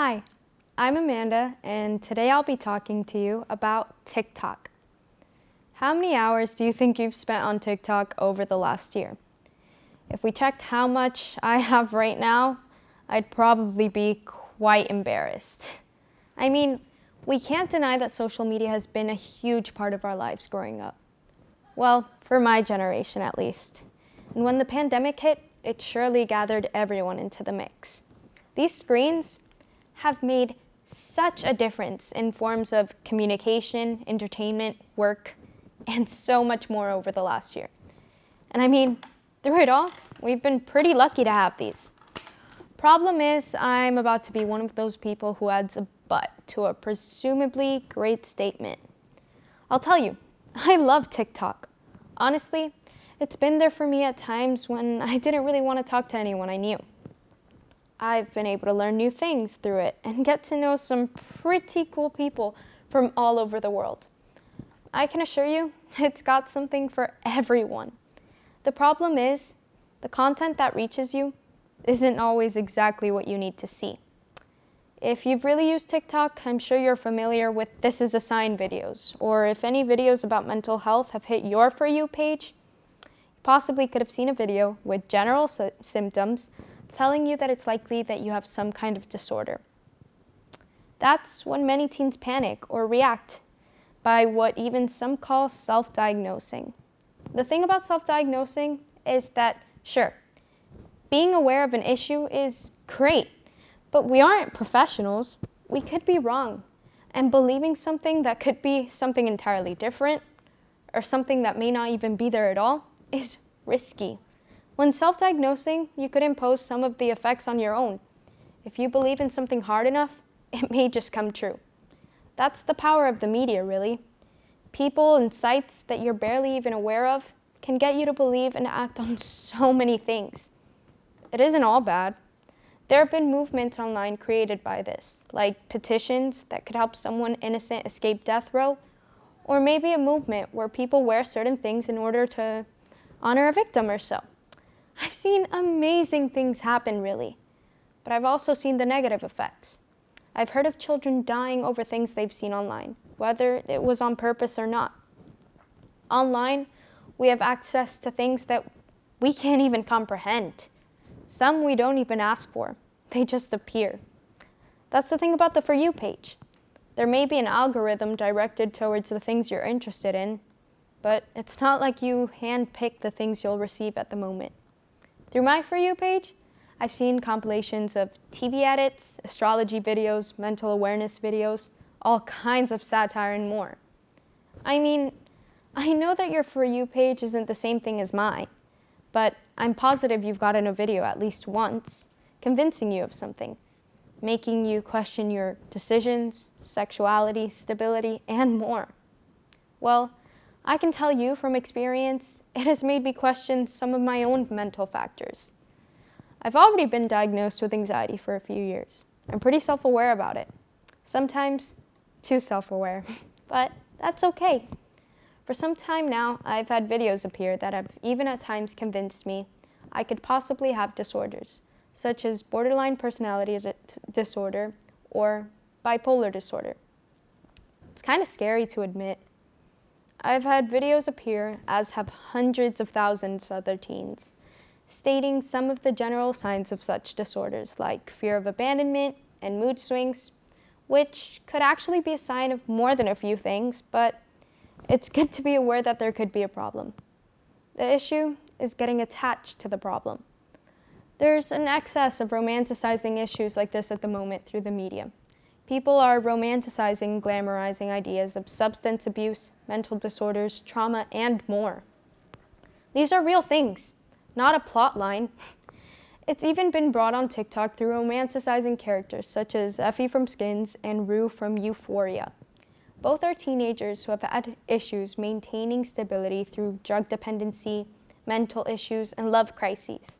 Hi, I'm Amanda, and today I'll be talking to you about TikTok. How many hours do you think you've spent on TikTok over the last year? If we checked how much I have right now, I'd probably be quite embarrassed. I mean, we can't deny that social media has been a huge part of our lives growing up. Well, for my generation at least. And when the pandemic hit, it surely gathered everyone into the mix. These screens have made such a difference in forms of communication, entertainment, work, and so much more over the last year. And I mean, through it all, we've been pretty lucky to have these. Problem is, I'm about to be one of those people who adds a but to a presumably great statement. I'll tell you, I love TikTok. Honestly, it's been there for me at times when I didn't really want to talk to anyone I knew. I've been able to learn new things through it and get to know some pretty cool people from all over the world. I can assure you, it's got something for everyone. The problem is, the content that reaches you isn't always exactly what you need to see. If you've really used TikTok, I'm sure you're familiar with "this is a sign" videos, or if any videos about mental health have hit your For You page, you possibly could have seen a video with general symptoms telling you that it's likely that you have some kind of disorder. That's when many teens panic or react by what even some call self-diagnosing. The thing about self-diagnosing is that, sure, being aware of an issue is great, but we aren't professionals. We could be wrong, and believing something that could be something entirely different or something that may not even be there at all is risky. When self-diagnosing, you could impose some of the effects on your own. If you believe in something hard enough, it may just come true. That's the power of the media, really. People and sites that you're barely even aware of can get you to believe and act on so many things. It isn't all bad. There have been movements online created by this, like petitions that could help someone innocent escape death row, or maybe a movement where people wear certain things in order to honor a victim or so. I've seen amazing things happen, really, but I've also seen the negative effects. I've heard of children dying over things they've seen online, whether it was on purpose or not. Online, we have access to things that we can't even comprehend. Some we don't even ask for. They just appear. That's the thing about the For You page. There may be an algorithm directed towards the things you're interested in, but it's not like you handpick the things you'll receive at the moment. Through my For You page, I've seen compilations of TV edits, astrology videos, mental awareness videos, all kinds of satire and more. I mean, I know that your For You page isn't the same thing as mine, but I'm positive you've gotten a video at least once, convincing you of something, making you question your decisions, sexuality, stability, and more. Well, I can tell you from experience, it has made me question some of my own mental factors. I've already been diagnosed with anxiety for a few years. I'm pretty self-aware about it. Sometimes too self-aware, but that's okay. For some time now, I've had videos appear that have even at times convinced me I could possibly have disorders, such as borderline personality disorder or bipolar disorder. It's kind of scary to admit. I've had videos appear, as have hundreds of thousands of other teens, stating some of the general signs of such disorders like fear of abandonment and mood swings, which could actually be a sign of more than a few things, but it's good to be aware that there could be a problem. The issue is getting attached to the problem. There's an excess of romanticizing issues like this at the moment through the media. People are romanticizing and glamorizing ideas of substance abuse, mental disorders, trauma, and more. These are real things, not a plot line. It's even been brought on TikTok through romanticizing characters such as Effie from Skins and Rue from Euphoria. Both are teenagers who have had issues maintaining stability through drug dependency, mental issues, and love crises.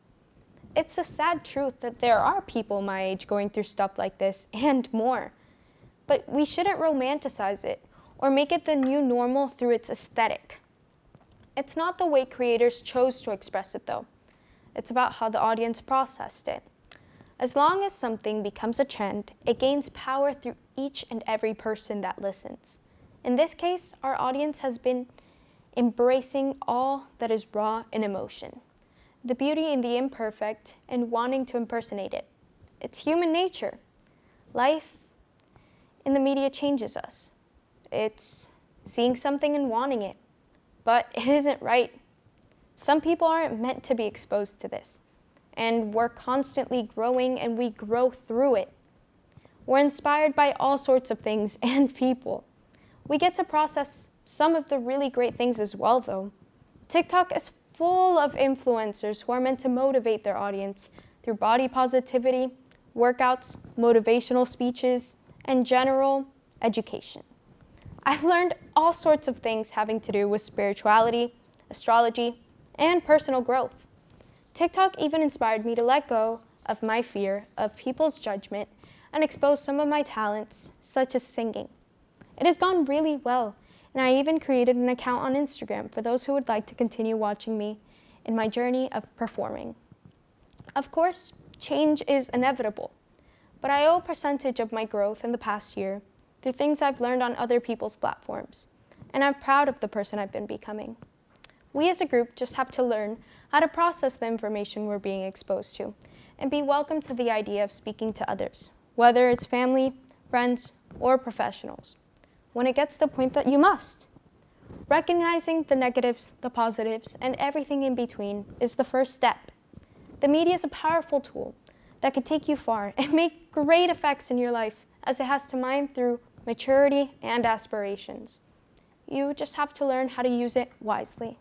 It's a sad truth that there are people my age going through stuff like this and more. But we shouldn't romanticize it or make it the new normal through its aesthetic. It's not the way creators chose to express it, though. It's about how the audience processed it. As long as something becomes a trend, it gains power through each and every person that listens. In this case, our audience has been embracing all that is raw in emotion, the beauty in the imperfect, and wanting to impersonate it. It's human nature. Life in the media changes us. It's seeing something and wanting it, but it isn't right. Some people aren't meant to be exposed to this, and we're constantly growing and we grow through it. We're inspired by all sorts of things and people. We get to process some of the really great things as well, though. TikTok is full of influencers who are meant to motivate their audience through body positivity, workouts, motivational speeches, and general education. I've learned all sorts of things having to do with spirituality, astrology, and personal growth. TikTok even inspired me to let go of my fear of people's judgment and expose some of my talents, such as singing. It has gone really well, and I even created an account on Instagram for those who would like to continue watching me in my journey of performing. Of course, change is inevitable, but I owe a percentage of my growth in the past year through things I've learned on other people's platforms, and I'm proud of the person I've been becoming. We as a group just have to learn how to process the information we're being exposed to and be welcome to the idea of speaking to others, whether it's family, friends, or professionals, when it gets to the point that you must. Recognizing the negatives, the positives, and everything in between is the first step. The media is a powerful tool that can take you far and make great effects in your life, as it has to mine through maturity and aspirations. You just have to learn how to use it wisely.